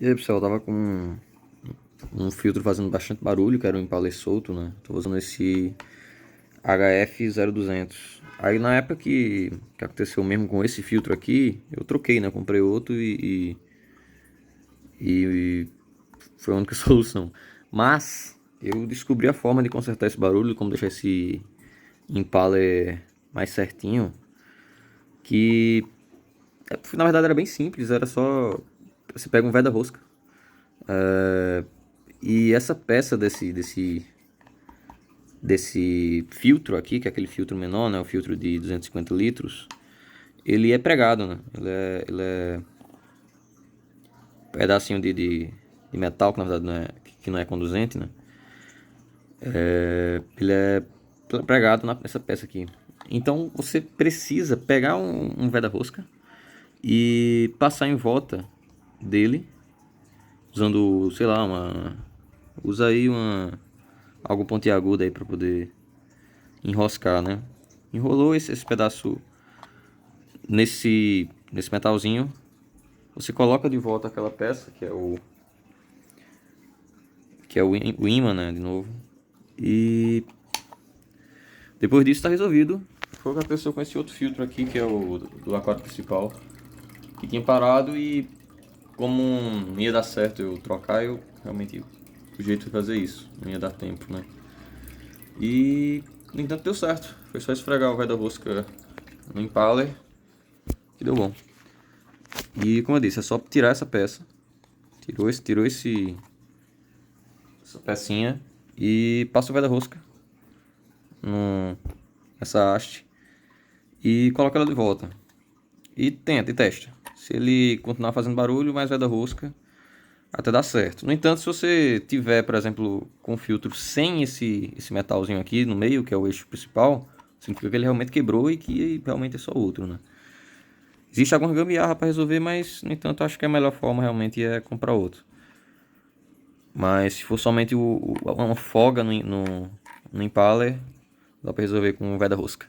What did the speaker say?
E aí, pessoal, eu tava com um filtro fazendo bastante barulho, que era um Impala solto, né? Tô usando esse HF0200. Aí na época que aconteceu mesmo com esse filtro aqui, eu troquei, né? Comprei outro e foi a única solução. Mas eu descobri a forma de consertar esse barulho, como deixar esse Impala mais certinho, que na verdade era bem simples, era só você pega um veda-rosca. E essa peça desse filtro aqui, que é aquele filtro menor, né, o filtro de 250 litros, ele é pregado, né? Ele é um pedacinho de metal, que na verdade que não é conduzente, né? Ele é pregado nessa peça aqui. Então você precisa pegar um veda-rosca e passar em volta dele, usando, sei lá, usa aí algo pontiagudo aí para poder enroscar, né? Enrolou esse pedaço nesse metalzinho, você coloca de volta aquela peça que é o ímã, né, de novo. E depois disso está resolvido. Foi o que aconteceu com esse outro filtro aqui, que é o do aquário principal, que tinha parado e como não ia dar certo eu trocar, eu realmente o jeito de fazer isso, não ia dar tempo, né? E no entanto deu certo. Foi só esfregar o guarda-rosca no Impaler que deu bom. E como eu disse, é só tirar essa peça. Tirou essa pecinha e passa o guarda-rosca nessa haste e coloca ela de volta. E tenta e testa. Se ele continuar fazendo barulho, mais guarda-rosca até dar certo. No entanto, se você tiver, por exemplo, com o filtro sem esse metalzinho aqui no meio, que é o eixo principal, significa que ele realmente quebrou e que realmente é só outro, né? Existe alguma gambiarra para resolver, mas no entanto acho que a melhor forma realmente é comprar outro. Mas se for somente uma folga no Impaler, dá para resolver com o guarda-rosca.